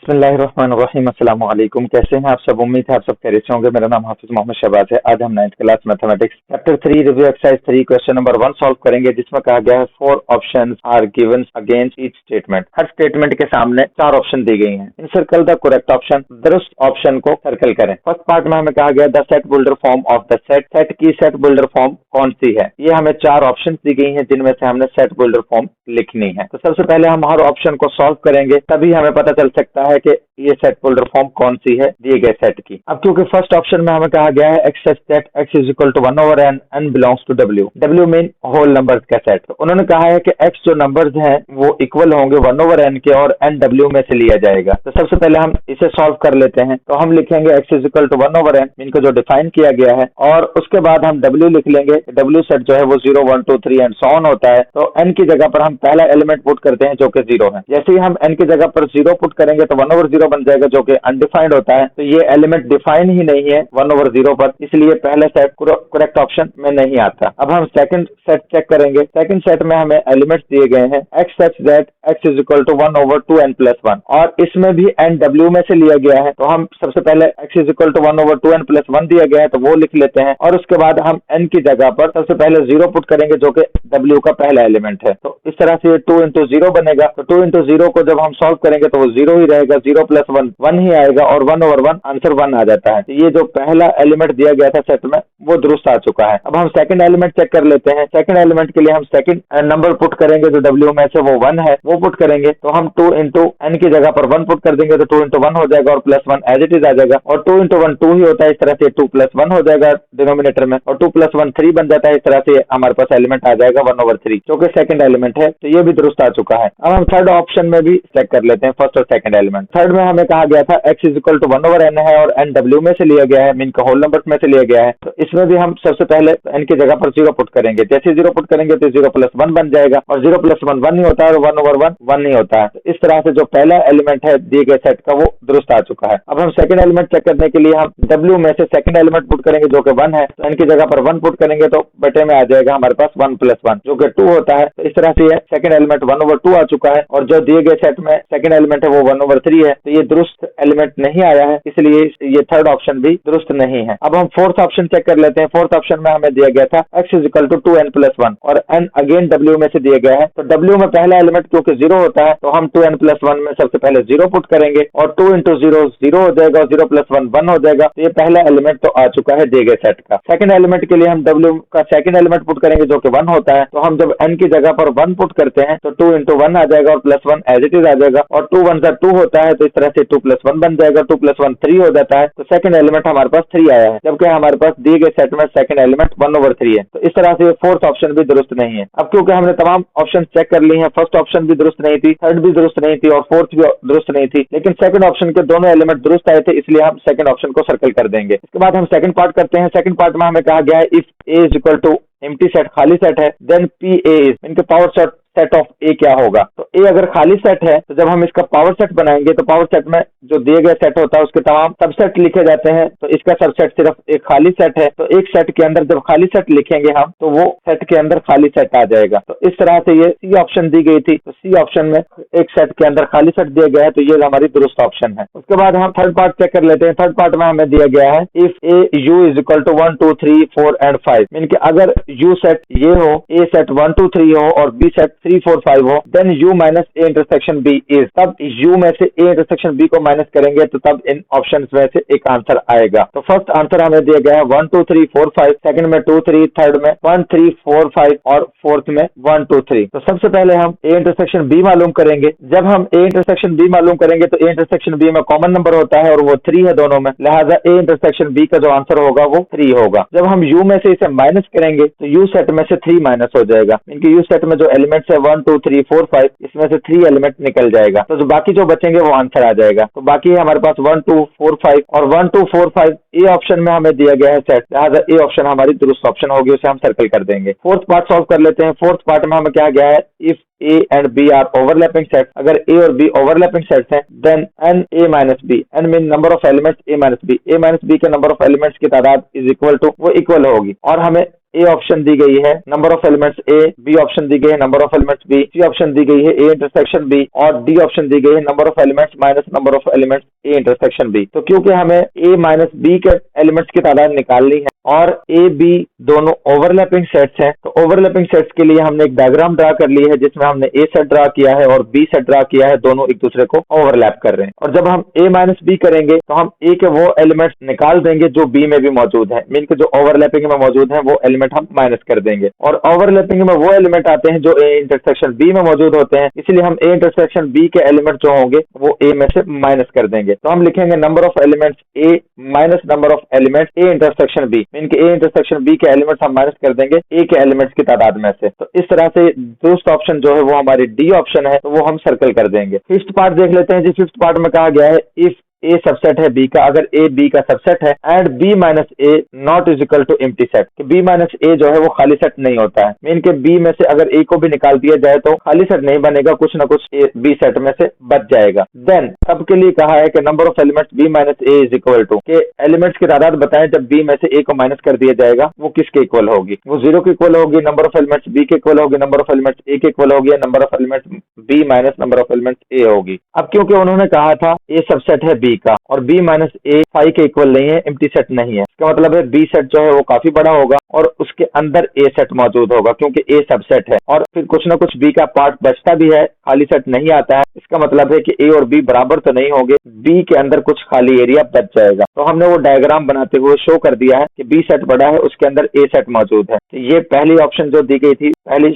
बिस्मिल्लाहिर्रहमानिर्रहीम। अस्सलाम वालेकुम। कैसे हैं आप सब? उम्मीद है आप सब खैरियत से होंगे। मेरा नाम हाफिज मोहम्मद शहबाज है। आज हम 9th class mathematics chapter 3 review exercise 3 question number 1 solve करेंगे, जिसमें कहा गया है 4 options are given against each statement. हर स्टेटमेंट के सामने 4 ऑप्शन दी गई हैं। Encircle the correct option, दुरुस्त ऑप्शन को सर्कल करें। फर्स्ट पार्ट में हमें कहा गया the set builder form of the set. Set की सेट बिल्डर फॉर्म कौन सी है? ये हमें 4 ऑप्शन दी गई हैं, जिनमें से हमने सेट बिल्डर फॉर्म लिखनी है। तो सबसे पहले हम हर ऑप्शन को सॉल्व करेंगे, तभी हमें पता चल सकता है कि ये सेट बिल्डर फॉर्म कौन सी है दिए गए सेट की। अब क्योंकि फर्स्ट ऑप्शन में हमें कहा गया है x such that x is equal to 1/n, n belongs to w। w mean whole numbers का सेट। तो उन्होंने कहा है कि x जो नंबर्स हैं वो इक्वल होंगे 1/n के, और n w में से लिया जाएगा। तो सबसे पहले हम इसे सॉल्व कर लेते हैं। तो हम लिखेंगे x is equal to 1/n, mean को जो डिफाइन किया गया है, और उसके बाद हम w लिख लेंगे। w सेट जो है वो 0 1 2 3 एंड सो ऑन होता है। तो n की जगह पर हम पहला एलिमेंट पुट करते हैं जो कि 0 है। जैसे ही हम n की जगह पर 0 पुट करेंगे तो 1/0 बन जाएगा, जो कि अनडिफाइंड होता है। तो ये एलिमेंट डिफाइन ही नहीं है 1/0 पर, इसलिए पहले सेट करेक्ट ऑप्शन में नहीं आता। अब हम सेकंड सेट चेक करेंगे। सेकंड सेट में हमें एलिमेंट्स दिए गए हैं x such that x is equal to 1/2n + 1, और इसमें भी n w में से लिया गया है। तो हम सबसे पहले x is equal to 1/2n + 1 दिया गया है, तो वो लिख लेते हैं, और उसके बाद हम n की जगह पर सबसे पहले 0 पुट करेंगे, जो कि w का पहला एलिमेंट है। तो इस तरह से 2 × 0 बनेगा। तो 2 × 0 को जब हम सॉल्व करेंगे तो वो 0 ही रहेगा, 0 + 1 1 ही आएगा, और 1/1 आंसर 1 आ जाता है। तो ये जो पहला एलिमेंट दिया गया था सेट में वो दुरुस्त आ चुका है। अब हम सेकंड एलिमेंट चेक कर लेते हैं। सेकंड एलिमेंट के लिए हम सेकंड नंबर पुट करेंगे, जो w में से वो 1 है, वो पुट करेंगे। तो हम 2 × n की जगह पर 1 पुट कर देंगे, तो 2 × 1 हो जाएगा, और +1 एज इट इज आ जाएगा, और 2 × 1 2 ही होता है। इस तरह से 2 + 1 हो जाएगा डिनोमिनेटर में, और 2 + 1 3 बन जाता है। इस तरह से हमारे पास एलिमेंट आ जाएगा 1/3, जो कि सेकंड एलिमेंट है। तो ये भी दुरुस्त आ चुका है। अब हम थर्ड ऑप्शन में भी चेक कर लेते हैं, फर्स्ट और सेकंड एलिमेंट। थर्ड में हमें कहा गया था x is equal to 1/n है, और n w में से लिया गया है, मीन का होल नंबर्स में से लिया गया है। तो इसमें भी हम सबसे पहले n की जगह पर 0 पुट करेंगे। जैसे 0 पुट करेंगे तो 0 + 1 बन जाएगा, और 0 + 1 1 ही होता है, और 1/1 1 नहीं होता है। तो इस तरह से जो पहला एलिमेंट है दिए गए सेट का, वो दुरुस्त आ चुका है। अब हम सेकंड एलिमेंट चेक करने के लिए हम w में से सेकंड एलिमेंट पुट करेंगे, जो कि 1 है। तो n की जगह पर 1 पुट करेंगे तो बटे में आ जाएगा हमारे पास 1 + 1, जो कि 2 होता है। तो इस तरह से सेकंड एलिमेंट 1/2 आ चुका है, और जो दिए गए सेट में सेकंड एलिमेंट है वो 1/3 है। तो ये दुरुस्त एलिमेंट नहीं आया है, इसलिए ये थर्ड ऑप्शन भी दुरुस्त नहीं है। अब हम फोर्थ ऑप्शन चेक कर लेते हैं। फोर्थ ऑप्शन में हमें दिया गया था x is equal to 2n + 1, और n अगेन w में से दिया गया है। तो w में पहला एलिमेंट क्योंकि 0 होता है, तो हम 2n + 1 में सबसे पहले 0 पुट करेंगे, और 2 × 0 0 हो जाएगा, और 0 + 1 1 हो जाएगा। तो ये पहला एलिमेंट तो आ चुका है दिए गए सेट का। सेकंड एलिमेंट के लिए हम w का सेकंड एलिमेंट पुट करेंगे, जो कि 1 होता है। तो हम जब n की जगह पर 1 पुट करते हैं तो 2 × 1 आ जाएगा, और +1 एज इट इज आ जाएगा, और 2 1 2 होता है। तो इस तरह से 2 + 1 बन जाएगा, 2 + 1 3 हो जाता है। तो सेकंड एलिमेंट हमारे पास 3 आया है, जबकि हमारे पास दिए गए सेट में सेकंड एलिमेंट 1/3 है। तो इस तरह से फोर्थ ऑप्शन भी दुरुस्त नहीं है। अब क्योंकि हमने तमाम ऑप्शन चेक कर ली हैं, फर्स्ट ऑप्शन भी दुरुस्त नहीं थी, थर्ड भी दुरुस्त नहीं थी, और फोर्थ भी दुरुस्त नहीं थी, लेकिन सेकंड ऑप्शन के दोनों एलिमेंट दुरुस्त आए थे, इसलिए हम सेकंड ऑप्शन को सर्कल कर देंगे। इसके बाद हम सेकंड पार्ट करते हैं। सेकंड पार्ट में हमें कहा गया है if a is equal to empty set, खाली सेट है, देन p a इज, इनके पावर सेट ऑफ a क्या होगा? तो a अगर खाली सेट है, तो जब हम इसका पावर सेट बनाएंगे तो पावर सेट में जो दिए गए सेट होता है उसके तमाम सबसेट लिखे जाते हैं। तो इसका सबसेट सिर्फ एक खाली सेट है। तो एक सेट के अंदर जब खाली सेट लिखेंगे हम, तो वो सेट के अंदर खाली सेट आ जाएगा। तो इस तरह से ये सी ऑप्शन दी गई थी। तो सी ऑप्शन में एक सेट के अंदर खाली सेट दिया गया है, तो ये हमारी दुरुस्त ऑप्शन है। उसके बाद हम थर्ड पार्ट चेक कर लेते हैं। थर्ड पार्ट में हमें दिया गया है if a u is equal to 1 2 3 4 and 5, mean कि अगर u सेट ये हो, a सेट 1 2 3 हो, और b सेट 3 4 5 हो, then u minus a intersection b is. तब u में से a इंटरसेक्शन b को माइनस करेंगे, तो तब इन ऑप्शंस में से एक आंसर आएगा। तो फर्स्ट आंसर हमें दिया गया है 1 2 3 4 5, सेकंड में 2 3, थर्ड में 1 3 4 5, और फोर्थ में 1 2 3। तो सबसे पहले हम a इंटरसेक्शन b मालूम करेंगे। जब हम a इंटरसेक्शन b मालूम करेंगे तो a इंटरसेक्शन b में कॉमन नंबर होता है, और वो 3 है दोनों में, लिहाजा a इंटरसेक्शन b का जो आंसर होगा वो 3 होगा। जब हम u में से इसे माइनस करेंगे तो u सेट में से 3 माइनस हो जाएगा, इनके u सेट में जो एलिमेंट्स है 1 2 3 4 5, इसमें से 3 एलिमेंट निकल जाएगा। तो जो बाकी जो बचेंगे वो आंसर आ जाएगा। तो बाकी है हमारे पास 1 2 4 5, और 1 2 4 5 ए ऑप्शन में हमें दिया गया है सेट, लिहाजा ए ऑप्शन हमारी दुरुस्त ऑप्शन होगी, उसे हम सर्कल कर देंगे। फोर्थ पार्ट सॉल्व कर लेते हैं। फोर्थ पार्ट में हमें क्या गया है if A and B are overlapping sets, अगर A और B overlapping sets हैं, then n A minus B, n mean number of elements A minus B, A minus B के number of elements की तादाद is equal to, वो equal होगी, और हमें ए ऑप्शन दी गई है number of elements A, B option दी गई है number of elements B, C option दी गई है ए इंटरसेक्शन बी और डी ऑप्शन दी गई है number of elements minus number of elements A intersection B. तो क्योंकि हमें ए माइनस बी के एलिमेंट्स की तादाद निकालनी है और ए बी दोनों ओवरलैपिंग सेट्स हैं, तो ओवरलैपिंग सेट्स के लिए हमने एक डायग्राम ड्रा कर ली है जिसमें हमने ए सेट ड्रा किया है और बी सेट ड्रा किया है, दोनों एक दूसरे को ओवरलैप कर रहे हैं। और जब हम ए माइनस बी करेंगे तो हम ए के वो एलिमेंट्स निकाल देंगे जो बी में भी मौजूद है, मीन के जो ओवरलैपिंग में मौजूद है वो एलिमेंट हम माइनस कर देंगे और ओवरलैपिंग में वो एलिमेंट आते हैं जो ए इंटरसेक्शन बी में मौजूद होते हैं, इसलिए हम ए इंटरसेक्शन बी के एलिमेंट जो होंगे वो ए में से माइनस कर देंगे। तो हम लिखेंगे number of elements A minus number of elements A intersection B, mean के ए इंटरसेक्शन बी के एलिमेंट्स हम माइनस कर देंगे ए के एलिमेंट्स की तादाद में से। तो इस तरह से दोस्त ऑप्शन जो है वो हमारी डी ऑप्शन है, तो वो हम सर्कल कर देंगे। फिफ्थ पार्ट देख लेते हैं जी। फिफ्थ पार्ट में कहा गया है इफ ए सबसेट है बी का, अगर ए बी का सबसेट है and B minus A not is equal to empty set, B minus A जो है वो खाली सेट नहीं होता है, मीन के बी में से अगर ए को भी निकाल दिया जाए तो खाली सेट नहीं बनेगा, कुछ ना कुछ बी सेट में से बच जाएगा। देन सबके लिए कहा है कि number of elements B minus A is equal to के एलिमेंट्स की तादाद बताएं जब बी में से ए को माइनस कर दिया जाएगा वो किसके इक्वल होगी, वो 0 के इक्वल होगी, नंबर ऑफ एलिमेंट्स बी के इक्वल होगी, नंबर ऑफ एलिमेंट्स ए के इक्वल होगी, number of elements B minus number of elements A होगी। अब क्योंकि उन्होंने कहा था ए सबसेट है बी का और बी माइनस ए फाइव के इक्वल नहीं है, एम्प्टी सेट नहीं है, इसका मतलब है बी सेट जो है वो काफी बड़ा होगा और उसके अंदर ए सेट मौजूद होगा क्योंकि ए सबसेट है और फिर कुछ ना कुछ बी का पार्ट बचता भी है, खाली सेट नहीं आता है, इसका मतलब है कि ए और बी बराबर तो नहीं होंगे, बी के अंदर कुछ खाली एरिया बच जाएगा। तो हमने वो डायग्राम बनाते हुए शो कर दिया है कि बी सेट बड़ा है, उसके अंदर ए सेट मौजूद है। तो ये पहली ऑप्शन जो दी गई थी, पहली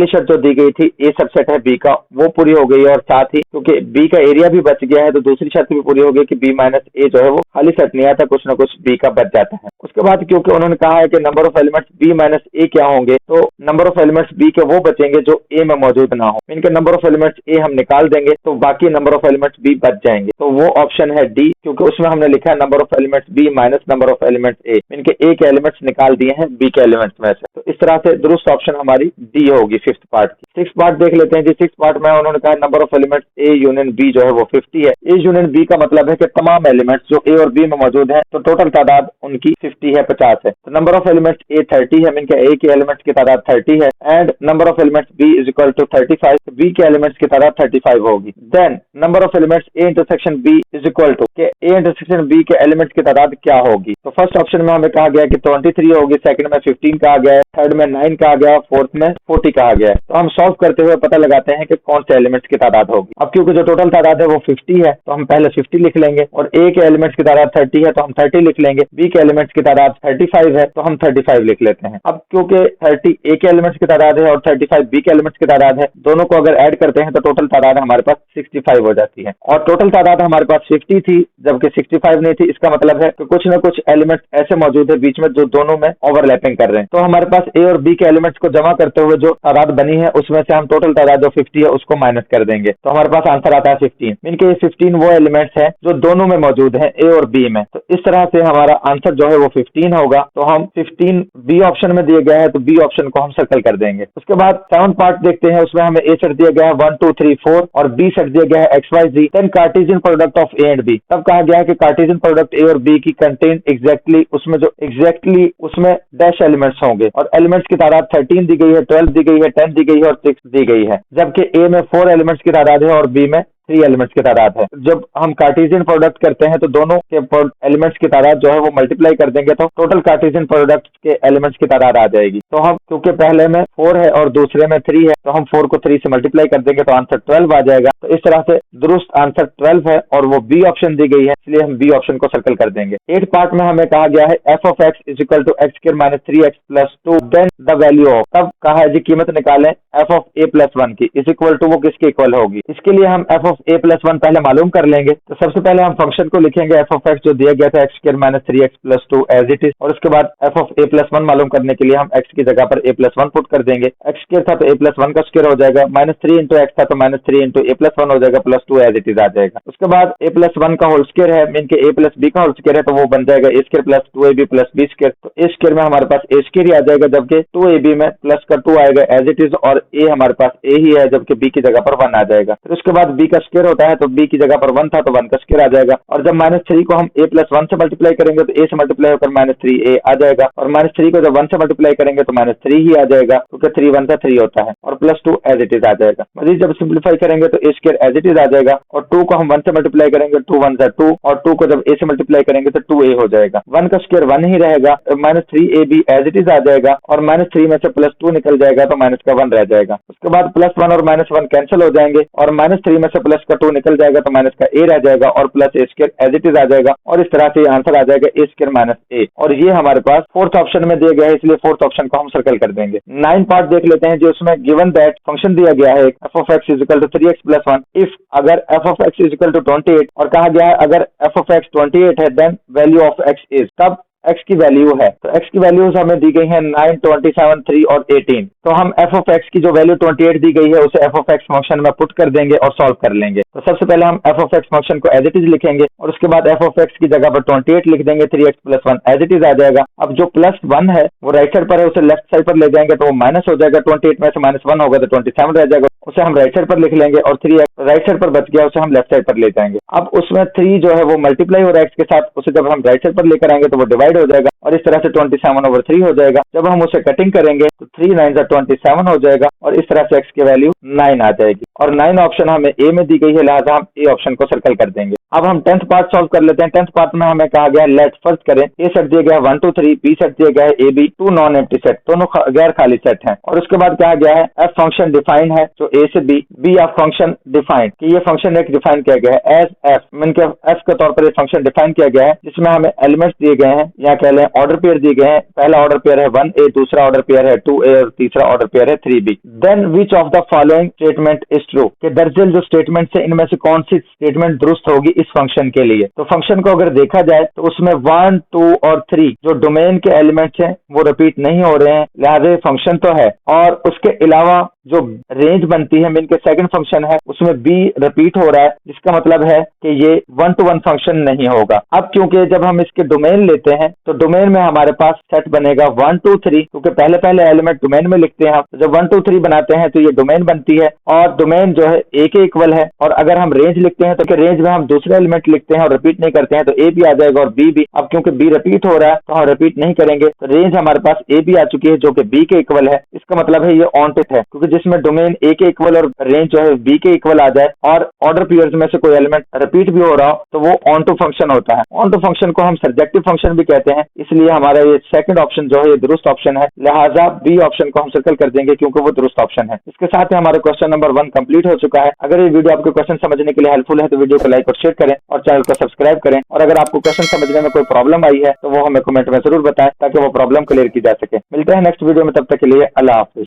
शर्त जो दी गई थी ए सबसेट है बी का, वो पूरी हो गई है और साथ ही क्योंकि बी का एरिया भी बच गया है तो दूसरी शर्त भी पूरी हो गई कि बी माइनस ए जो है वो खाली सेट नहीं आता, कुछ ना कुछ बी का बच जाता है। उसके बाद क्योंकि उन्होंने कहा है कि number of elements B minus A क्या होंगे, तो नंबर ऑफ एलिमेंट्स बी के वो बचेंगे जो ए में मौजूद ना हो, इनके नंबर ऑफ एलिमेंट्स ए हम निकाल देंगे तो बाकी नंबर ऑफ एलिमेंट्स बी बच जाएंगे। तो वो ऑप्शन है डी, क्योंकि उसमें हमने लिखा है number of elements B minus number of elements A, इनके ए के एलिमेंट्स निकाल दिए हैं बी के एलिमेंट्स में से। तो इस तरह से दुरुस्त ऑप्शन हमारी डी होगी फिफ्थ पार्ट की। सिक्स पार्ट देख लेते हैं जी। सिक्स पार्ट में उन्होंने कहा number of elements A union B जो है वो 50 है। ए यूनियन बी का मतलब है कि तमाम एलिमेंट्स जो ए और बी में मौजूद है तो टोटल तादाद उनकी 50 है, 50 है। तो नंबर ऑफ एलिमेंट्स ए 30 है, इनके ए के एलिमेंट्स की तादाद 30 है and number of elements B is equal to 35, B के एलिमेंट्स की तादाद 35 होगी। Then number of elements A intersection B is equal to के ए इंटरसेक्शन बी के एलिमेंट्स की तादाद क्या होगी। तो फर्स्ट ऑप्शन में हमें कहा गया कि 23 होगी, सेकंड में 15 कहा गया है, थर्ड में 9 कहा गया, फोर्थ में 40 कहा गया है। तो हम सॉल्व करते हुए पता लगाते हैं कि कौन से एलिमेंट्स की तादाद होगी। अब क्योंकि जो टोटल तादाद है वो 50 है तो हम पहले 50 लिख लेंगे और ए के एलिमेंट्स की तादाद 30 है तो हम 30 लिख लेंगे, बी के एलिमेंट्स की तादाद 35 है तो हम 35 लिख लेते हैं। अब क्योंकि 30 ए के एलिमेंट्स की तादाद है और 35 बी के एलिमेंट्स की तादाद है, दोनों को अगर ऐड करते हैं तो टोटल तादाद हमारे पास 65 हो जाती है और टोटल तादाद हमारे पास 50 थी जबकि 65 नहीं थी। इसका मतलब है कि कुछ न कुछ एलिमेंट्स ऐसे मौजूद है बीच में जो दोनों में ओवरलैपिंग कर रहे हैं। तो हमारे पास ए और बी के एलिमेंट्स को जमा करते हुए जो तादाद बनी है उसमें से हम टोटल तादाद जो 50 है उसको माइनस कर देंगे तो हमारे पास आंसर आता है 15। इनके ये 15 वो एलिमेंट्स हैं जो दोनों में मौजूद हैं, ए और बी में। तो इस तरह से हमारा आंसर जो है वो 15 होगा। तो हम 15 बी ऑप्शन में दिया गया है तो बी ऑप्शन को हम सर्कल कर देंगे। उसके बाद 7 पार्ट देखते हैं, उसमें हमें ए सेट दिया गया है 1 2 3 4 और बी सेट दिया गया है X Y Z. Then Cartesian product of A and B, तब कहा गया है कि कार्टेशियन प्रोडक्ट ए और बी की कंटेन एग्जैक्टली उसमें डैश एलिमेंट्स होंगे और एलिमेंट्स की तादाद 13 दी गई है, 12 दी गई है, 10 दी गई है और 6 दी गई है, जबकि ए में 4 एलिमेंट्स की तादाद है और बी में 3 एलिमेंट्स की तादाद है। जब हम कार्टेशियन प्रोडक्ट करते हैं तो दोनों के एलिमेंट्स की तादाद जो है वो मल्टीप्लाई कर देंगे तो टोटल कार्टेशियन प्रोडक्ट के एलिमेंट्स की तादाद आ जाएगी। तो हम क्योंकि पहले में 4 है और दूसरे में 3 है तो हम 4 को 3 से मल्टीप्लाई कर देंगे तो आंसर 12 आ जाएगा। तो इस तरह से दुरुस्त आंसर 12 है और वो बी ऑप्शन दी गई है, इसलिए हम बी ऑप्शन को सर्कल कर देंगे। 8 पार्ट में हमें कहा गया है F of X is equal to X square minus 3x plus 2 then the value of, तब कहा है जी कीमत निकालें एफ ऑफ ए प्लस 1 की इज इक्वल टू वो किसके इक्वल होगी। इसके लिए हम एफ ऑफ ए प्लस 1 पहले मालूम कर लेंगे। तो सबसे पहले हम फंक्शन को लिखेंगे एफ ऑफ एक्स जो दिया गया था X square minus 3x plus 2 as it is, और उसके बाद एफ ऑफ ए प्लस 1 मालूम करने के लिए हम एक्स की जगह पर ए प्लस 1 पुट कर देंगे। एक्स स्क्वायर था तो ए प्लस 1 का स्क्वायर हो जाएगा, माइनस 3 इंटू एक्स था तो माइनस 3 इंटू ए प्लस 1 हो जाएगा, प्लस 2 एज इट इज आ जाएगा। उसके बाद ए प्लस 1 का होल स्क्वायर है, मीन के ए प्लस बी का होल स्क्वायर है तो वो बन जाएगा A square plus 2ab plus B square. तो ए स्क्वायर में हमारे पास ए स्क्वायर ही आ जाएगा जबकि 2ab में प्लस का 2 आएगा एज इट इज और ए हमारे पास ए ही है जबकि बी की जगह पर 1 आ जाएगा। फिर उसके बाद बी का स्क्वायर होता है तो b की जगह पर 1 था तो 1 का स्क्वायर आ जाएगा। और जब -3 को हम a+1 से मल्टीप्लाई करेंगे तो a से मल्टीप्लाई होकर -3a आ जाएगा, और -3 को जब 1 से मल्टीप्लाई करेंगे तो -3 ही आ जाएगा, क्योंकि 3 1 का 3 होता है, और +2 एज इट इज आ जाएगा। मजीद जब सिंप्लीफाई करेंगे तो a square as it is आ जाएगा, और 2 को हम 1 से मल्टीप्लाई करेंगे 2 1 जा 2, और 2 को जब a से मल्टीप्लाई करेंगे तो 2a हो जाएगा। 1 का स्क्वायर 1 ही रहेगा, -3ab एज इट इज आ जाएगा, और -3 में से +2 निकल जाएगा तो माइनस का 1 रह जाएगा। उसके बाद +1 और -1 कैंसिल हो जाएंगे, और -3 में से प्लस का 2 निकल जाएगा तो माइनस का a रह जाएगा, और plus a square as it is आ जाएगा, और इस तरह से आंसर आ जाएगा a स्क्वायर -a। और ये हमारे पास फोर्थ ऑप्शन में दिया गया है, इसलिए फोर्थ ऑप्शन को हम सर्कल कर देंगे। 9 पार्ट देख लेते हैं, जो उसमें गिवन दैट फंक्शन दिया गया है f of x is equal to 3x+1 if अगर f of x is equal to 28, और कहा गया है अगर f of x 28 है then value of x is, तब x की वैल्यू है, तो x की वैल्यूज हमें दी गई है 9, 27, 3 और 18। तो हम f of x की जो वैल्यू 28 दी गई है उसे f of x फंक्शन में पुट कर देंगे और सॉल्व कर लेंगे। तो सबसे पहले हम f of x फंक्शन को एज इट इज लिखेंगे, और उसके बाद f of x की जगह पर 28 लिख देंगे, 3x+1 एज इट इज आ जाएगा। अब जो +1 है वो राइट साइड पर है, उसे लेफ्ट साइड पर ले जाएंगे तो वो माइनस हो जाएगा, 28 में से -1 होगा तो 27 रह जाएगा, उसे हम राइट साइड पर लिख लेंगे, और 3x राइट साइड पर बच गया उसे हम लेफ्ट साइड पर ले जाएंगे। अब उसमें 3 जो है वो मल्टीप्लाई हो रहा है x के साथ, उसे जब हम राइट साइड पर लेकर आएंगे तो वो डिवाइड हो जाएगा, और इस तरह से 27/3 हो जाएगा। जब हम उसे कटिंग करेंगे तो 3 9 27 हो जाएगा, और इस तरह से x की वैल्यू 9 आ जाएगी, और 9 ऑप्शन हमें a में दी गई है, लिहाजा हम a ऑप्शन को सर्कल कर देंगे। अब हम 10th पार्ट सॉल्व कर लेते हैं। 10th पार्ट में हमें कहा गया लेट फर्स्ट करें, a सेट दिया गया 1 2 3, b सेट दिया गया है a b, 2 non empty set, दोनों गैर खाली सेट हैं। और उसके बाद कहा गया है f फंक्शन डिफाइन है, जो a से b ऑफ फंक्शन डिफाइंड, कि ये फंक्शन एक डिफाइन किया गया है एज f, मीन के f के तौर पर ये फंक्शन डिफाइन किया गया है, जिसमें हमें एलिमेंट्स दिए गए हैं, या कह लें ऑर्डर पेयर दिए गए हैं। पहला ऑर्डर पेयर है 1a, दूसरा ऑर्डर पेयर है 2a, और तीसरा ऑर्डर पेयर है 3b। Then which of the following statement is true, कि दरअसल जो स्टेटमेंट है इनमें से कौन सी स्टेटमेंट दुरुस्त होगी इस फंक्शन के लिए। तो फंक्शन को अगर देखा जाए तो उसमें 1 2 और 3 जो डोमेन के एलिमेंट्स हैं वो रिपीट नहीं हो रहे हैं, लिहाजा फंक्शन तो है। और उसके अलावा जो रेंज बनती है, मीन के सेकंड फंक्शन है, उसमें b रिपीट हो रहा है, जिसका मतलब है कि ये 1 to 1 फंक्शन नहीं होगा। अब क्योंकि जब हम इसके डोमेन लेते हैं तो डोमेन में हमारे पास सेट बनेगा 1 2 3, क्योंकि पहले पहले एलिमेंट डोमेन में लिखते हैं हम, तो जब 1 2 3 बनाते हैं तो ये डोमेन बनती है, और डोमेन जो है a के इक्वल है। और अगर हम रेंज लिखते हैं तो रेंज में हम दूसरे एलिमेंट लिखते हैं और रिपीट नहीं करते हैं, तो a भी आ जाएगा और b भी। अब क्योंकि b रिपीट हो रहा है तो हम रिपीट नहीं करेंगे, तो रेंज हमारे पास a भी आ चुकी है जो कि b के इक्वल है। इसका मतलब है ये ऑनटिट है, क्योंकि जिसमें डोमेन a के इक्वल और रेंज जो है b के इक्वल आ जाए, और ऑर्डर पेयर्स में से कोई एलिमेंट रिपीट भी हो रहा हो, तो वो ऑन टू फंक्शन होता है। ऑन टू फंक्शन को हम सर्जेक्टिव फंक्शन भी कहते हैं, इसलिए हमारा ये सेकंड ऑप्शन जो है ये दुरुस्त ऑप्शन है, लिहाजा बी ऑप्शन को हम सर्कल कर देंगे क्योंकि वो दुरुस्त ऑप्शन है। इसके साथ ही हमारा क्वेश्चन नंबर 1 कंप्लीट हो चुका है। अगर ये वीडियो आपको क्वेश्चन समझने के लिए हेल्पफुल है तो वीडियो को लाइक और शेयर करें, और चैनल को सब्सक्राइब करें। और अगर आपको क्वेश्चन समझने में कोई प्रॉब्लम आई है तो वो हमें कमेंट में जरूर बताएं, ताकि वो प्रॉब्लम क्लियर की जा सके। मिलते हैं नेक्स्ट वीडियो में, तब तक के लिए अल्लाह हाफिज।